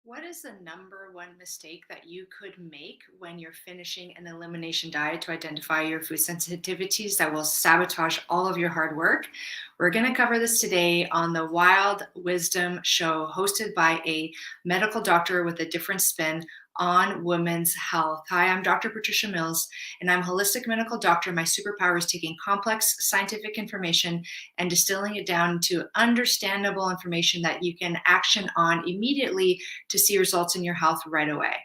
What is the number one mistake that you could make when you're finishing an elimination diet to identify your food sensitivities that will sabotage all of your hard work? We're going to cover this today on the Wild Wisdom Show, hosted by a medical doctor with a different spin on women's health. Hi, I'm Dr. Patricia Mills, and I'm a holistic medical doctor. My superpower is taking complex scientific information and distilling it down into understandable information that you can action on immediately to see results in your health right away.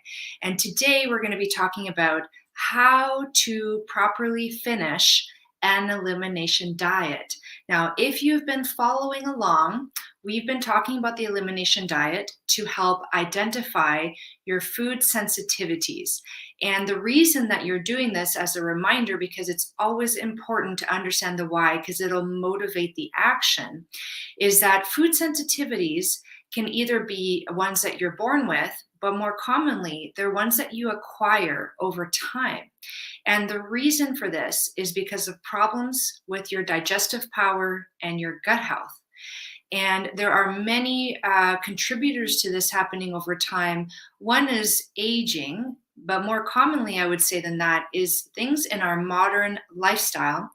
And today we're going to be talking about how to properly finish an elimination diet. Now, if you've been following along, we've been talking about the elimination diet to help identify your food sensitivities. And the reason that you're doing this as a reminder, because it's always important to understand the why, because it'll motivate the action, is that food sensitivities can either be ones that you're born with, but more commonly, they're ones that you acquire over time. And the reason for this is because of problems with your digestive power and your gut health. And there are many contributors to this happening over time. One is aging, but more commonly, I would say than that, is things in our modern lifestyle,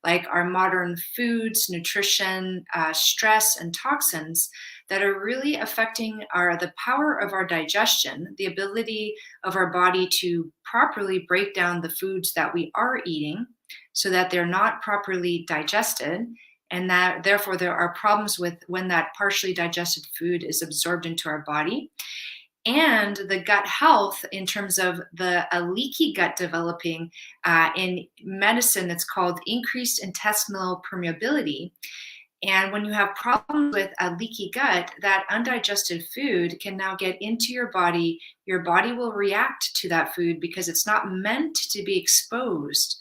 like our modern foods, nutrition, stress, and toxins that are really affecting the power of our digestion, the ability of our body to properly break down the foods that we are eating so that they're not properly digested, and that therefore there are problems with when that partially digested food is absorbed into our body. And the gut health, in terms of a leaky gut developing, in medicine, it's called increased intestinal permeability. And when you have problems with a leaky gut, that undigested food can now get into your body. Your body will react to that food because it's not meant to be exposed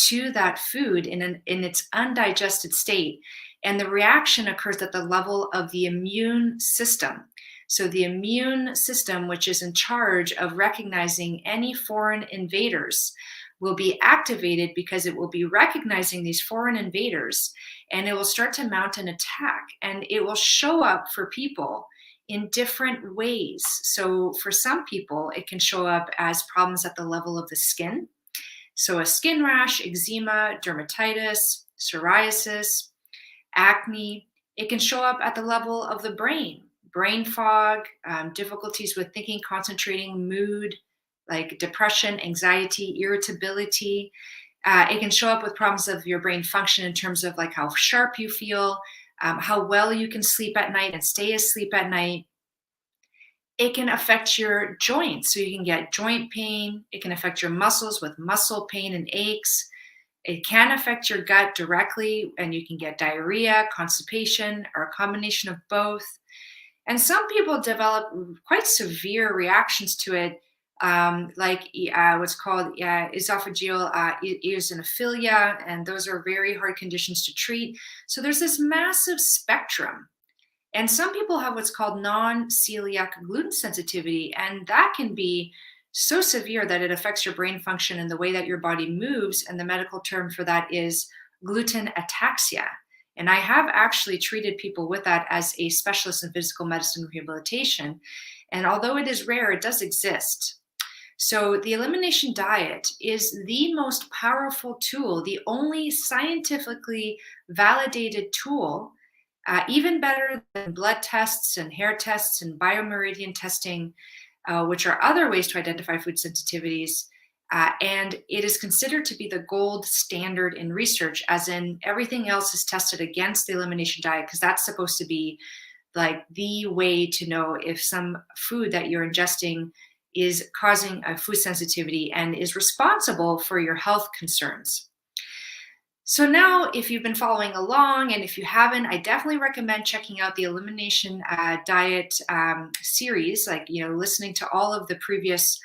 to that food in its undigested state. And the reaction occurs at the level of the immune system. So the immune system, which is in charge of recognizing any foreign invaders, will be activated because it will be recognizing these foreign invaders, and it will start to mount an attack, and it will show up for people in different ways. So for some people, it can show up as problems at the level of the skin. So a skin rash, eczema, dermatitis, psoriasis, acne. It can show up at the level of the brain fog, difficulties with thinking, concentrating, mood, like depression, anxiety, irritability. It can show up with problems of your brain function in terms of like how sharp you feel, how well you can sleep at night and stay asleep at night. It can affect your joints. So you can get joint pain. It can affect your muscles with muscle pain and aches. It can affect your gut directly, and you can get diarrhea, constipation, or a combination of both. And some people develop quite severe reactions to it, like what's called esophageal eosinophilia, and those are very hard conditions to treat. So there's this massive spectrum. And some people have what's called non-celiac gluten sensitivity, and that can be so severe that it affects your brain function and the way that your body moves. And the medical term for that is gluten ataxia. And I have actually treated people with that as a specialist in physical medicine rehabilitation. And although it is rare, it does exist. So the elimination diet is the most powerful tool, the only scientifically validated tool, even better than blood tests and hair tests and biomeridian testing, which are other ways to identify food sensitivities. And it is considered to be the gold standard in research, as in everything else is tested against the elimination diet, because that's supposed to be like the way to know if some food that you're ingesting is causing a food sensitivity and is responsible for your health concerns. So now, if you've been following along, and if you haven't, I definitely recommend checking out the Elimination Diet series, like, listening to all of the previous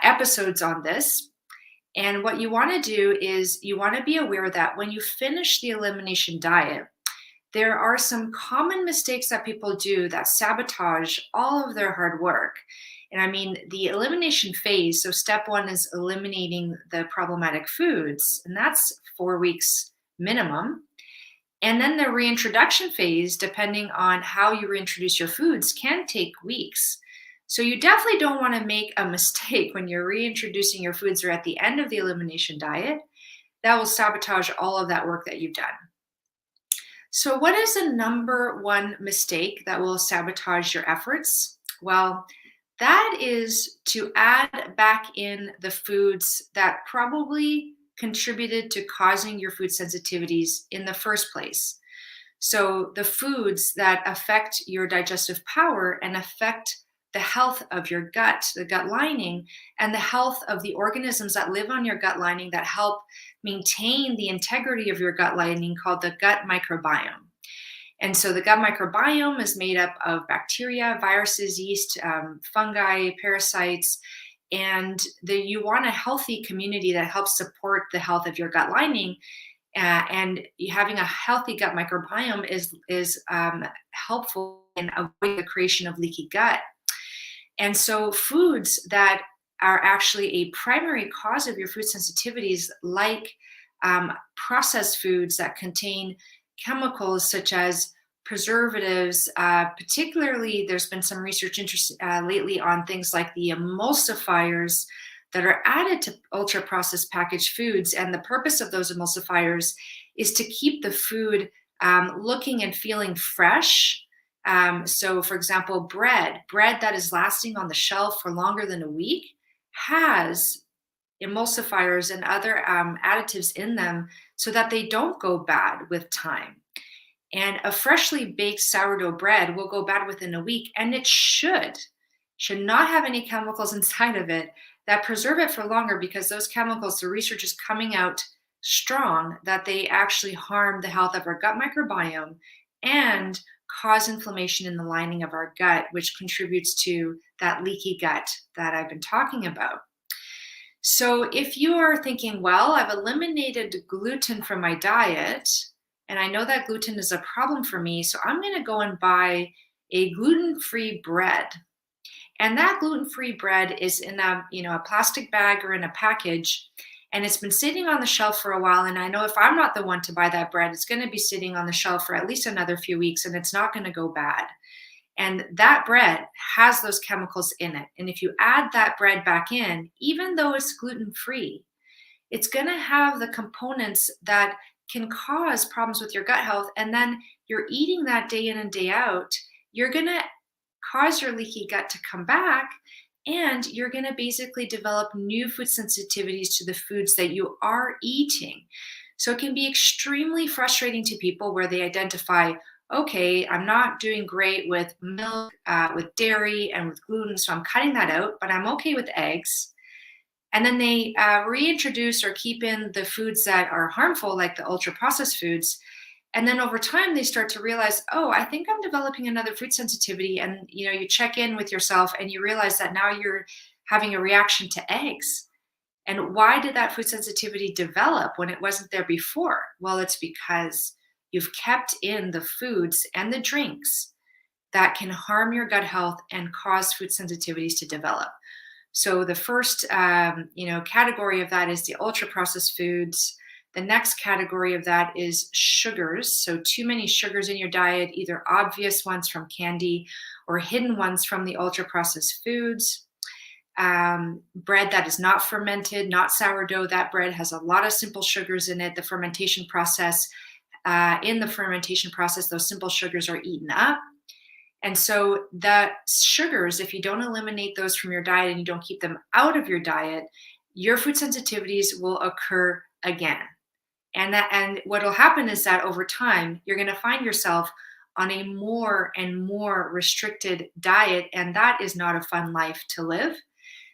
episodes on this. And what you want to do is you want to be aware that when you finish the elimination diet, there are some common mistakes that people do that sabotage all of their hard work. And I mean, the elimination phase, so step one is eliminating the problematic foods, and that's 4 weeks minimum. And then the reintroduction phase, depending on how you reintroduce your foods, can take weeks. So you definitely don't want to make a mistake when you're reintroducing your foods or at the end of the elimination diet. That will sabotage all of that work that you've done. So, what is the number one mistake that will sabotage your efforts? Well, that is to add back in the foods that probably contributed to causing your food sensitivities in the first place. So, the foods that affect your digestive power and affect the health of your gut, the gut lining, and the health of the organisms that live on your gut lining that help maintain the integrity of your gut lining, called the gut microbiome. And so, the gut microbiome is made up of bacteria, viruses, yeast, fungi, parasites. And you want a healthy community that helps support the health of your gut lining, and having a healthy gut microbiome is helpful in avoiding the creation of leaky gut. And so, foods that are actually a primary cause of your food sensitivities, like processed foods that contain chemicals such as preservatives, particularly, there's been some research interest lately on things like the emulsifiers that are added to ultra processed packaged foods. And the purpose of those emulsifiers is to keep the food looking and feeling fresh. So, for example, bread that is lasting on the shelf for longer than a week has emulsifiers and other additives in them so that they don't go bad with time. And a freshly baked sourdough bread will go bad within a week, and it should not have any chemicals inside of it that preserve it for longer, because those chemicals, the research is coming out strong that they actually harm the health of our gut microbiome and cause inflammation in the lining of our gut, which contributes to that leaky gut that I've been talking about. So if you are thinking, well, I've eliminated gluten from my diet, and I know that gluten is a problem for me, so I'm going to go and buy a gluten-free bread. And that gluten-free bread is in a plastic bag or in a package, and it's been sitting on the shelf for a while. And I know if I'm not the one to buy that bread, it's going to be sitting on the shelf for at least another few weeks, and it's not going to go bad. And that bread has those chemicals in it. And if you add that bread back in, even though it's gluten-free, it's going to have the components that can cause problems with your gut health. And then you're eating that day in and day out, you're going to cause your leaky gut to come back, and you're going to basically develop new food sensitivities to the foods that you are eating. So it can be extremely frustrating to people where they identify, okay, I'm not doing great with milk, with dairy, and with gluten, so I'm cutting that out, but I'm okay with eggs. And then they reintroduce or keep in the foods that are harmful, like the ultra processed foods. And then over time, they start to realize, oh, I think I'm developing another food sensitivity. And you check in with yourself and you realize that now you're having a reaction to eggs. And why did that food sensitivity develop when it wasn't there before? Well, it's because you've kept in the foods and the drinks that can harm your gut health and cause food sensitivities to develop. So the first, category of that is the ultra processed foods. The next category of that is sugars. So too many sugars in your diet, either obvious ones from candy or hidden ones from the ultra processed foods. Bread that is not fermented, not sourdough. That bread has a lot of simple sugars in it. The fermentation process, those simple sugars are eaten up. And so the sugars, if you don't eliminate those from your diet and you don't keep them out of your diet, your food sensitivities will occur again. And what will happen is that over time, you're going to find yourself on a more and more restricted diet, and that is not a fun life to live.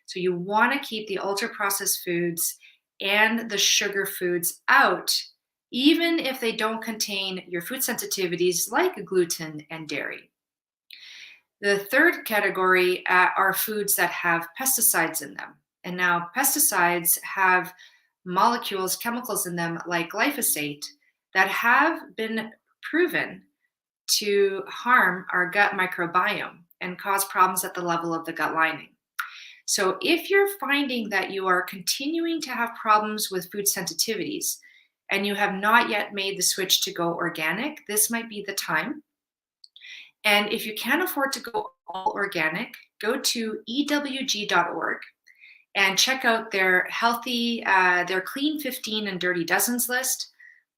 So you want to keep the ultra processed foods and the sugar foods out, even if they don't contain your food sensitivities like gluten and dairy. The third category are foods that have pesticides in them. And now pesticides have molecules, chemicals in them like glyphosate that have been proven to harm our gut microbiome and cause problems at the level of the gut lining. So if you're finding that you are continuing to have problems with food sensitivities and you have not yet made the switch to go organic, this might be the time. And if you can't afford to go all organic, go to ewg.org and check out their their clean 15 and dirty dozens list.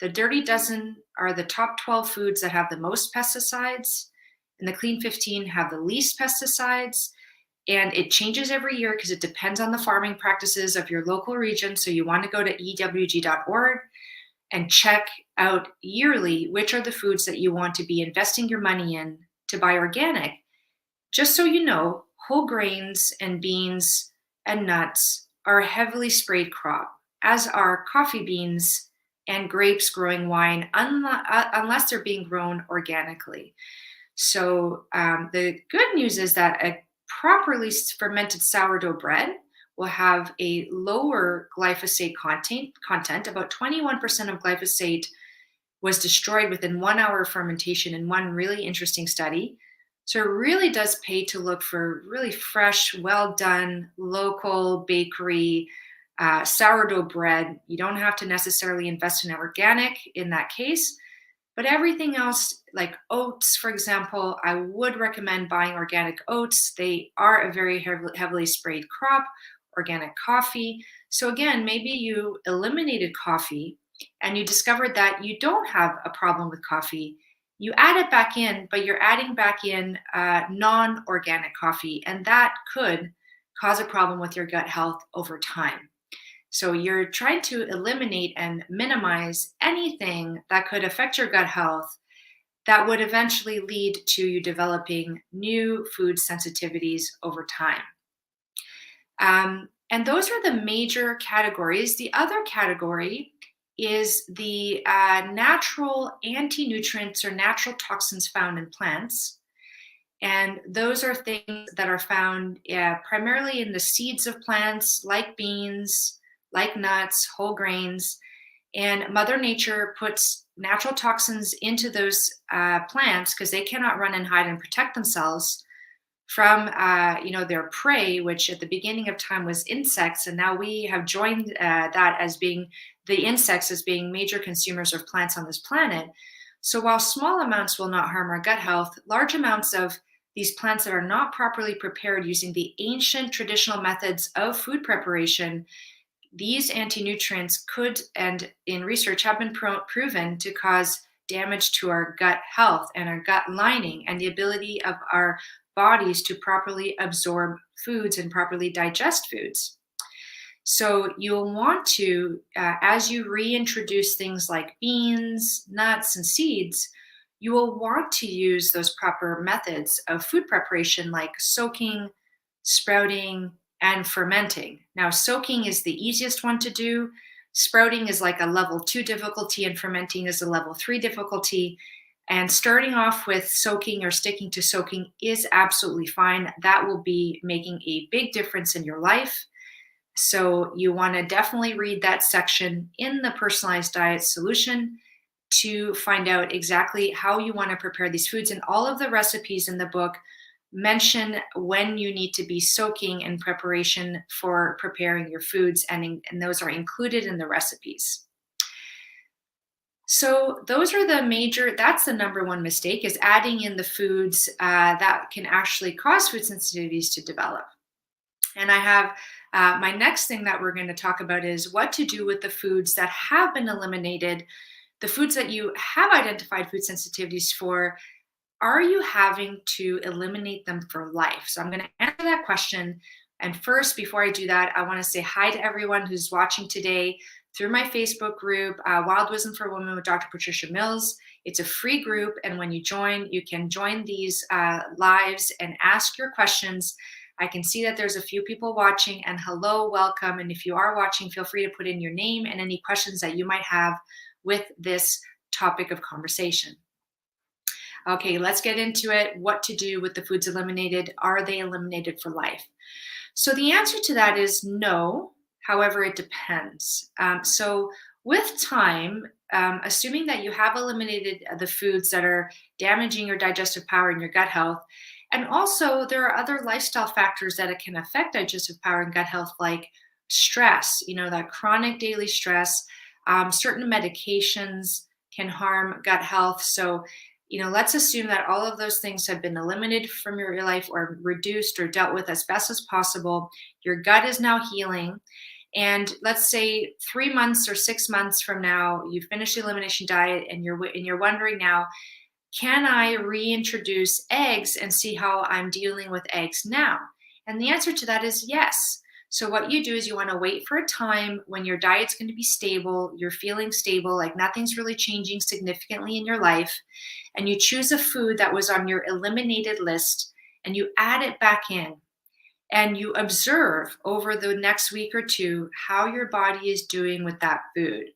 The dirty dozen are the top 12 foods that have the most pesticides, and the clean 15 have the least pesticides. And it changes every year because it depends on the farming practices of your local region. So you want to go to ewg.org and check out yearly which are the foods that you want to be investing your money in to buy organic. Just so you know, whole grains and beans and nuts are a heavily sprayed crop, as are coffee beans and grapes growing wine, unless they're being grown organically. So the good news is that a properly fermented sourdough bread will have a lower glyphosate content. About 21% of glyphosate was destroyed within 1 hour of fermentation in one really interesting study. So it really does pay to look for really fresh, well done, local bakery sourdough bread. You don't have to necessarily invest in organic in that case, but everything else, like oats, for example, I would recommend buying organic oats. They are a very heavily sprayed crop. Organic coffee. So again, maybe you eliminated coffee and you discovered that you don't have a problem with coffee. You add it back in, but you're adding back in non-organic coffee, and that could cause a problem with your gut health over time. So you're trying to eliminate and minimize anything that could affect your gut health that would eventually lead to you developing new food sensitivities over time. And those are the major categories. The other category is the natural anti-nutrients or natural toxins found in plants. And those are things that are found primarily in the seeds of plants, like beans, like nuts, whole grains. And Mother Nature puts natural toxins into those plants because they cannot run and hide and protect themselves from their prey, which at the beginning of time was insects, and now we have joined that as being the insects as being major consumers of plants on this planet. So while small amounts will not harm our gut health, large amounts of these plants that are not properly prepared using the ancient traditional methods of food preparation, these anti-nutrients could, and in research have been proven to cause damage to our gut health and our gut lining and the ability of our bodies to properly absorb foods and properly digest foods. So you'll want to, as you reintroduce things like beans, nuts, and seeds, you will want to use those proper methods of food preparation like soaking, sprouting, and fermenting. Now, soaking is the easiest one to do. Sprouting is like a level 2 difficulty, and fermenting is a level 3 difficulty. And starting off with soaking or sticking to soaking is absolutely fine. That will be making a big difference in your life. So you want to definitely read that section in the personalized diet solution to find out exactly how you want to prepare these foods. And all of the recipes in the book mention when you need to be soaking in preparation for preparing your foods, and those are included in the recipes. So those are that's the number one mistake, is adding in the foods that can actually cause food sensitivities to develop. And I have my next thing that we're going to talk about is what to do with the foods that have been eliminated, the foods that you have identified food sensitivities for. Are you having to eliminate them for life? So I'm going to answer that question. And first, before I do that, I want to say hi to everyone who's watching today through my Facebook group, Wild Wisdom for Women with Dr. Patricia Mills. It's a free group, and when you join, you can join these lives and ask your questions. I can see that there's a few people watching, and hello, welcome. And if you are watching, feel free to put in your name and any questions that you might have with this topic of conversation. Okay, let's get into it. What to do with the foods eliminated? Are they eliminated for life? So the answer to that is no. However, it depends. So with time, assuming that you have eliminated the foods that are damaging your digestive power and your gut health, and also there are other lifestyle factors that it can affect digestive power and gut health, like stress, that chronic daily stress. Certain medications can harm gut health. So let's assume that all of those things have been eliminated from your life or reduced or dealt with as best as possible. Your gut is now healing. And let's say 3 months or 6 months from now, you finish the elimination diet and you're wondering now, can I reintroduce eggs and see how I'm dealing with eggs now? And the answer to that is yes. So, what you do is you want to wait for a time when your diet's going to be stable, you're feeling stable, like nothing's really changing significantly in your life, and you choose a food that was on your eliminated list and you add it back in. And you observe over the next week or two how your body is doing with that food.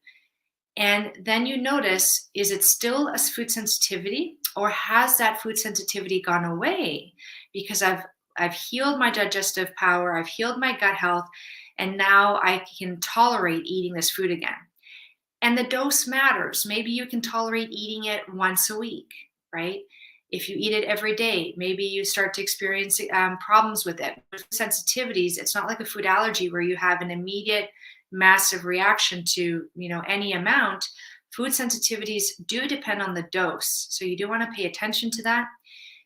And then you notice, is it still a food sensitivity or has that food sensitivity gone away? Because I've healed my digestive power, I've healed my gut health, and now I can tolerate eating this food again. And the dose matters. Maybe you can tolerate eating it once a week, right? If you eat it every day, maybe you start to experience problems with it. With sensitivities, it's not like a food allergy where you have an immediate massive reaction to any amount. Food sensitivities do depend on the dose, so you do want to pay attention to that.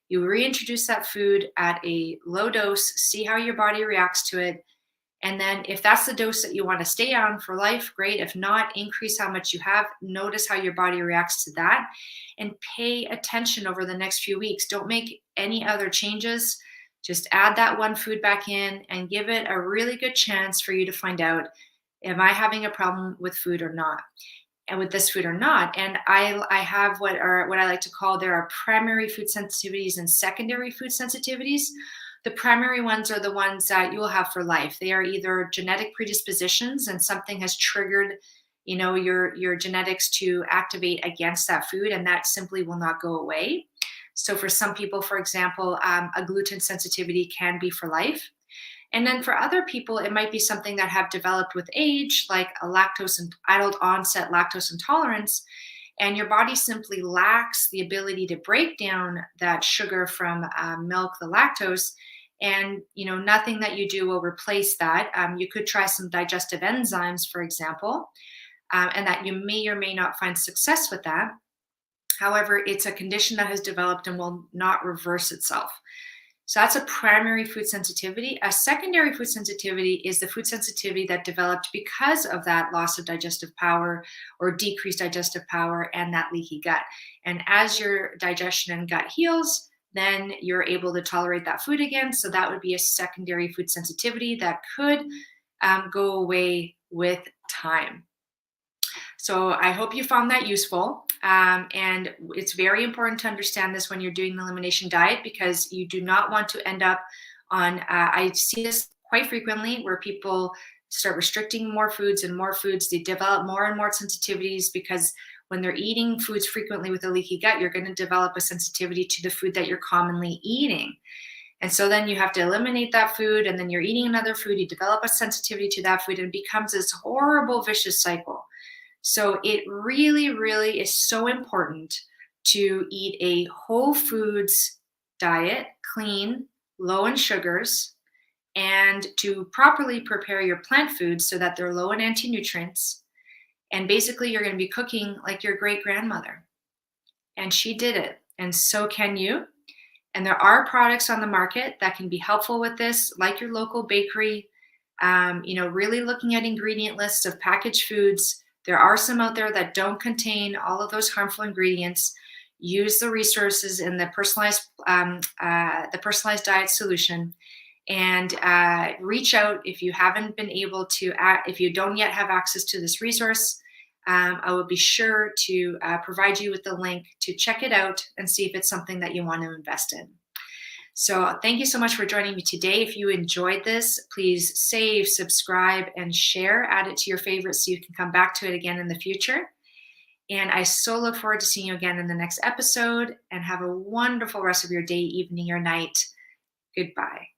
You reintroduce that food at a low dose, see how your body reacts to it, and then if that's the dose that you want to stay on for life, great. If not, increase how much you have. Notice how your body reacts to that and pay attention over the next few weeks. Don't make any other changes. Just add that one food back in and give it a really good chance for you to find out, am I having a problem with food or not? And with this food or not? And I have what I like to call, there are primary food sensitivities and secondary food sensitivities. The primary ones are the ones that you will have for life. They are either genetic predispositions and something has triggered, your genetics to activate against that food, and that simply will not go away. So for some people, for example, a gluten sensitivity can be for life. And then for other people, it might be something that have developed with age, like a adult onset lactose intolerance, and your body simply lacks the ability to break down that sugar from milk, the lactose, and nothing that you do will replace that. You could try some digestive enzymes, for example, and that you may or may not find success with that. However, it's a condition that has developed and will not reverse itself. So that's a primary food sensitivity. A secondary food sensitivity is the food sensitivity that developed because of that loss of digestive power or decreased digestive power and that leaky gut. And as your digestion and gut heals, then you're able to tolerate that food again. So that would be a secondary food sensitivity that could go away with time. So I hope you found that useful. And it's very important to understand this when you're doing the elimination diet, because you do not want to end up on, I see this quite frequently where people start restricting more foods and more foods. They develop more and more sensitivities because when they're eating foods frequently with a leaky gut, you're going to develop a sensitivity to the food that you're commonly eating. And so then you have to eliminate that food, and then you're eating another food, you develop a sensitivity to that food, and it becomes this horrible vicious cycle. So it really, really is so important to eat a whole foods diet, clean, low in sugars, and to properly prepare your plant foods so that they're low in anti-nutrients. And basically you're going to be cooking like your great grandmother. And she did it. And so can you. And there are products on the market that can be helpful with this, like your local bakery, really looking at ingredient lists of packaged foods. There are some out there that don't contain all of those harmful ingredients. Use the resources in the personalized diet solution, and reach out if you haven't been able to. If you don't yet have access to this resource, I will be sure to provide you with the link to check it out and see if it's something that you want to invest in. So thank you so much for joining me today. If you enjoyed this, please save, subscribe, and share. Add it to your favorites so you can come back to it again in the future. And I so look forward to seeing you again in the next episode, and have a wonderful rest of your day, evening, or night. Goodbye.